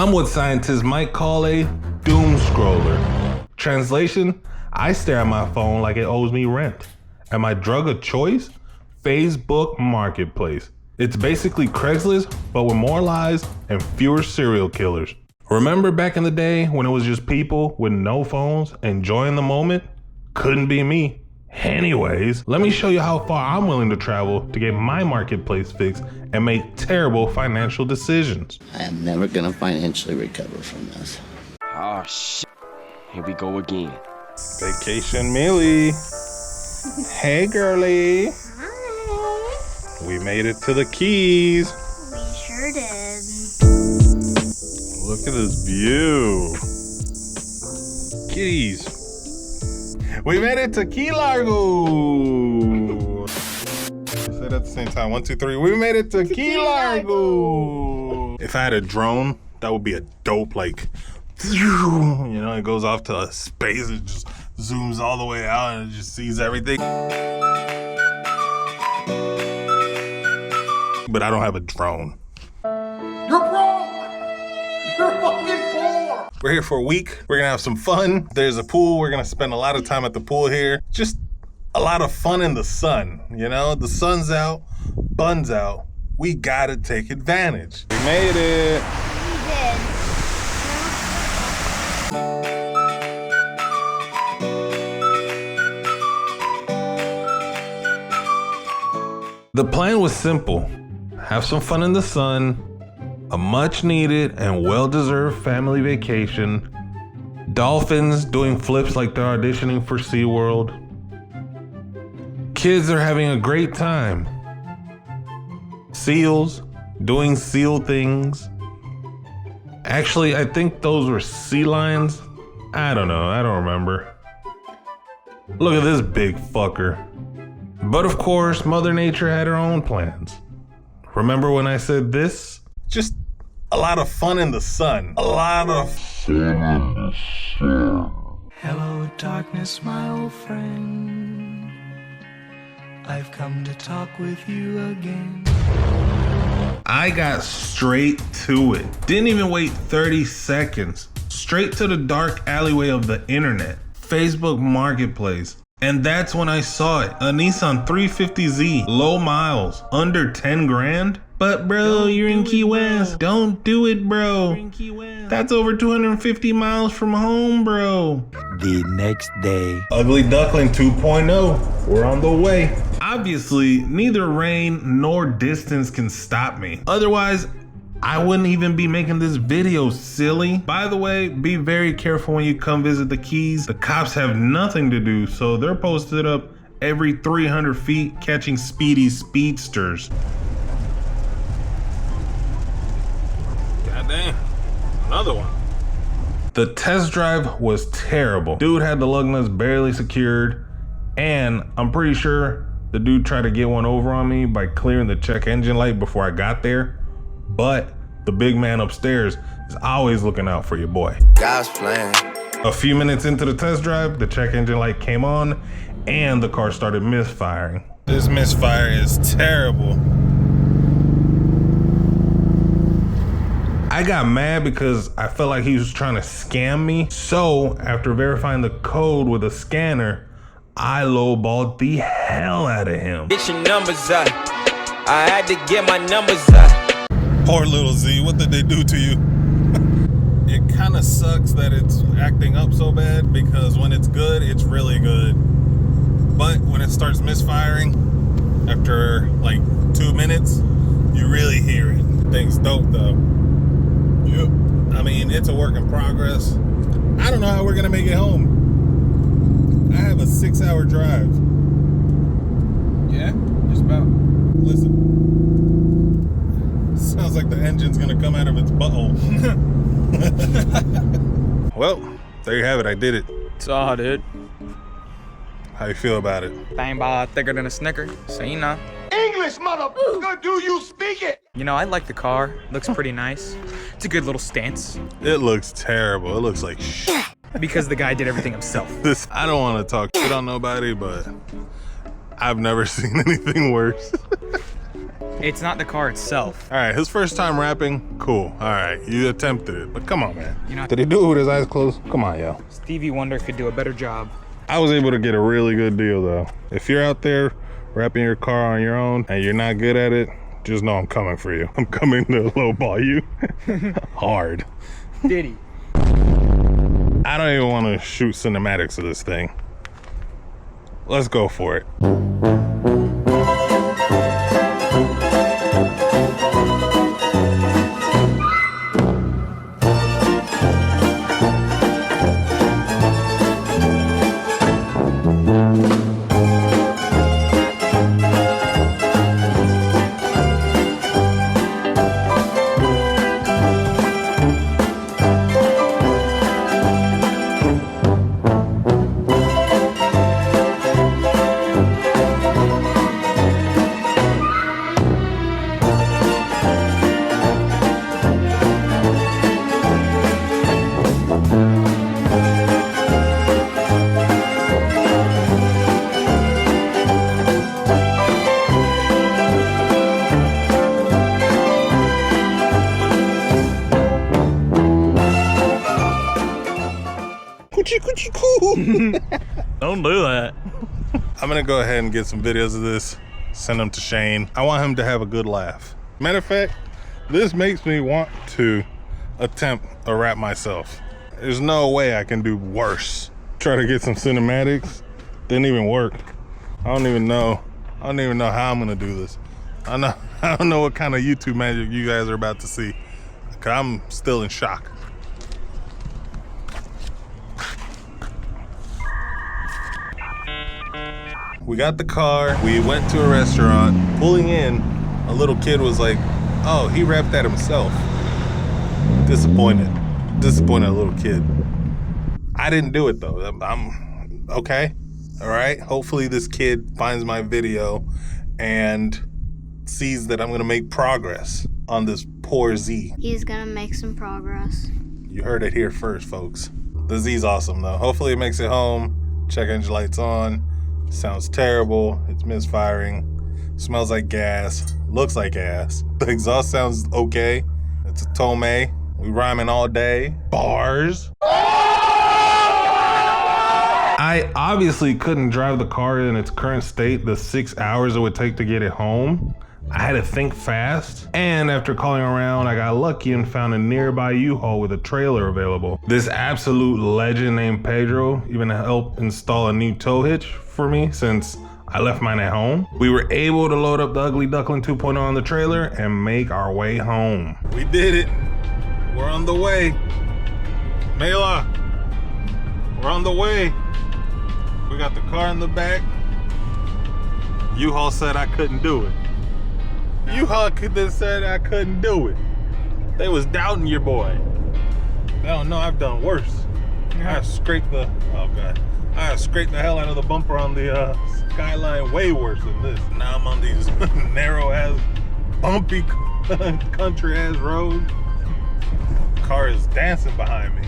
I'm what scientists might call a doom scroller. Translation, I stare at my phone like it owes me rent. And my drug of choice? Facebook Marketplace. It's basically Craigslist, but with more lies and fewer serial killers. Remember back in the day when it was just people with no phones enjoying the moment? Couldn't be me. Anyways, let me show you how far I'm willing to travel to get my marketplace fixed and make terrible financial decisions. I am never gonna financially recover from this. Oh shit, here we go again. Vacation Millie. Hey girlie. Hi. We made it to the Keys. We sure did. Look at this view. Keys. We made it to Key Largo. Say that at the same time. 1, 2, 3. We made it to Key Largo. If I had a drone, that would be a dope, like, you know, it goes off to space. It just zooms all the way out and it just sees everything. But I don't have a drone. You're broke! You're fucking poor! We're here for a week. We're gonna have some fun. There's a pool. We're gonna spend a lot of time at the pool here. Just a lot of fun in the sun, you know? The sun's out, bun's out. We gotta take advantage. We made it. We did. The plan was simple. Have some fun in the sun, a much needed and well-deserved family vacation, dolphins doing flips like they're auditioning for SeaWorld. Kids are having a great time. Seals doing seal things. Actually, I think those were sea lions. I don't know, I don't remember. Look at this big fucker. But of course, Mother Nature had her own plans. Remember when I said this? Just a lot of fun in the sun. A lot of fun in the sun. Hello, darkness, my old friend. I've come to talk with you again. I got straight to it. Didn't even wait 30 seconds. Straight to the dark alleyway of the internet. Facebook Marketplace. And that's when I saw it. A Nissan 350Z, low miles, under 10 grand. But bro, you're in Key West. Don't do it, bro. That's over 250 miles from home, bro. The next day. Ugly Duckling 2.0, we're on the way. Obviously, neither rain nor distance can stop me. Otherwise, I wouldn't even be making this video, silly. By the way, be very careful when you come visit the Keys. The cops have nothing to do, so they're posted up every 300 feet catching speedy speedsters. Goddamn, another one. The test drive was terrible. Dude had the lug nuts barely secured, and I'm pretty sure the dude tried to get one over on me by clearing the check engine light before I got there. But the big man upstairs is always looking out for your boy. God's plan. A few minutes into the test drive, the check engine light came on and the car started misfiring. This misfire is terrible. I got mad because I felt like he was trying to scam me. So after verifying the code with a scanner, I lowballed the hell out of him. Get your numbers up. I had to get my numbers up. Poor little Z, what did they do to you? It kind of sucks that it's acting up so bad because when it's good, it's really good. But when it starts misfiring, after like 2 minutes, you really hear it. Thing's dope though. Yep. I mean, it's a work in progress. I don't know how we're gonna make it home. I have a 6-hour drive. Yeah, just about. Listen. Sounds like the engine's gonna come out of its butthole. Well, there you have it. I did it. It's all, dude. How you feel about it? Thing ball thicker than a Snicker, so you know. English, motherfucker, do you speak it? You know, I like the car. Looks pretty nice. It's a good little stance. It looks terrible. It looks like shit. Because the guy did everything himself. I don't want to talk shit on nobody, but I've never seen anything worse. It's not the car itself. All right, his first time rapping, cool. All right, you attempted it, but come on, man. You know, Did he do it with his eyes closed? Come on, yo. Stevie Wonder could do a better job. I was able to get a really good deal though. If you're out there rapping your car on your own and you're not good at it, just know I'm coming for you. I'm coming to lowball you hard. Did he? I don't even want to shoot cinematics of this thing. Let's go for it. Don't do that. I'm gonna go ahead and get some videos of this, send them to Shane. I want him to have a good laugh. Matter of fact, this makes me want to attempt a rap myself. There's no way I can do worse. Try to get some cinematics, didn't even work. I don't even know how I'm gonna do this. I don't know what kind of YouTube magic you guys are about to see, 'cause I'm still in shock. We got the car, we went to a restaurant. Pulling in, a little kid was like, oh, he rapped that himself. Disappointed little kid. I didn't do it though. I'm okay, all right? Hopefully this kid finds my video and sees that I'm gonna make progress on this poor Z. He's gonna make some progress. You heard it here first, folks. The Z's awesome though. Hopefully it makes it home. Check engine lights on. Sounds terrible. It's misfiring. Smells like gas. Looks like gas. The exhaust sounds okay. It's a Tome. We rhyming all day. Bars. I obviously couldn't drive the car in its current state the 6 hours it would take to get it home. I had to think fast, and after calling around, I got lucky and found a nearby U-Haul with a trailer available. This absolute legend named Pedro even helped install a new tow hitch for me since I left mine at home. We were able to load up the Ugly Duckling 2.0 on the trailer and make our way home. We did it. We're on the way. Mela, we're on the way. We got the car in the back. U-Haul said I couldn't do it. U-Haul could have said I couldn't do it. They was doubting your boy. They don't know I've done worse. I scraped the, oh God. I scraped the hell out of the bumper on the Skyline way worse than this. Now I'm on these narrow ass, bumpy country ass roads. Car is dancing behind me.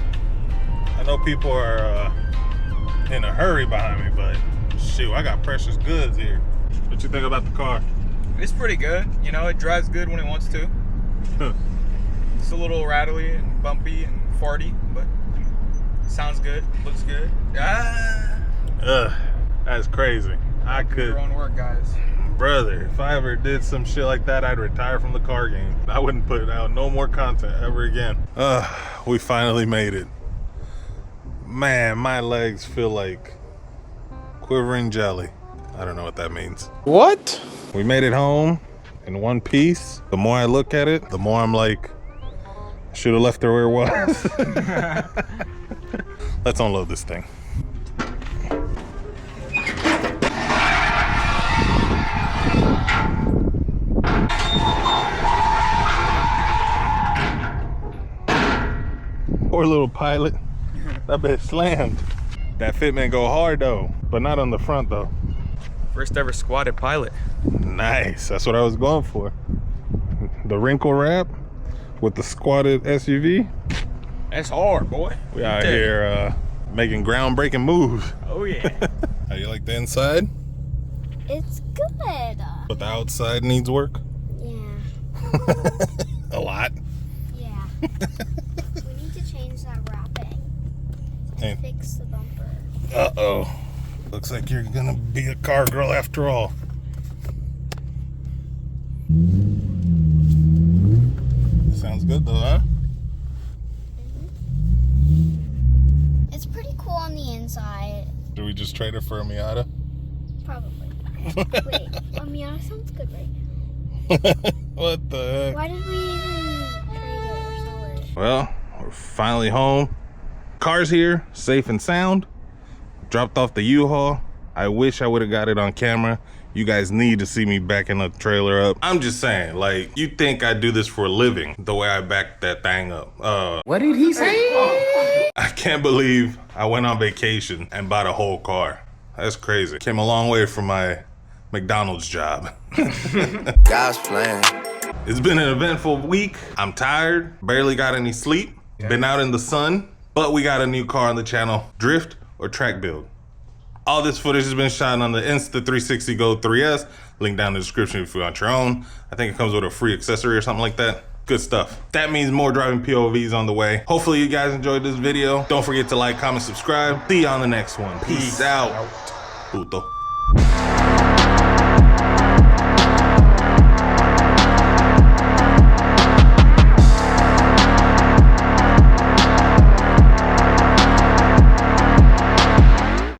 I know people are in a hurry behind me, but shoot, I got precious goods here. What you think about the car? It's pretty good. You know, it drives good when it wants to. It's a little rattly and bumpy and farty, but sounds good, looks good. That's crazy. I could. Your own work, guys. Brother, if I ever did some shit like that, I'd retire from the car game. I wouldn't put out no more content ever again. We finally made it. Man, my legs feel like quivering jelly. I don't know what that means. What? We made it home in one piece. The more I look at it, the more I'm like, I should have left it where it was. Let's unload this thing. Poor little pilot. That bitch slammed. That Fitment go hard though, but not on the front though. First ever squatted pilot. Nice, that's what I was going for. The wrinkle wrap with the squatted SUV. That's hard, boy. We out here making groundbreaking moves. Oh yeah. How you like the inside? It's good. But the outside needs work? Yeah. A lot. Yeah. We need to change that wrapping. Hey. Fix the bumper. Uh-oh. Looks like you're gonna be a car girl after all. Sounds good though, huh? It's pretty cool on the inside. Do we just trade it for a Miata? Probably. Wait, a Miata sounds good right now. What the heck? Why did we even trade it or sell it? Well, we're finally home. Car's here, safe and sound. Dropped off the U-Haul. I wish I would have got it on camera. You guys need to see me backing the trailer up. I'm just saying, like, you think I do this for a living, the way I backed that thing up. What did he say? I can't believe I went on vacation and bought a whole car. That's crazy. Came a long way from my McDonald's job. God's plan. It's been an eventful week. I'm tired, barely got any sleep, been out in the sun, but we got a new car on the channel, drift or track build. All this footage has been shot on the Insta360 Go 3S. Link down in the description if you want your own. I think it comes with a free accessory or something like that. Good stuff. That means more driving POVs on the way. Hopefully you guys enjoyed this video. Don't forget to like, comment, subscribe. See you on the next one. Peace out. Puto.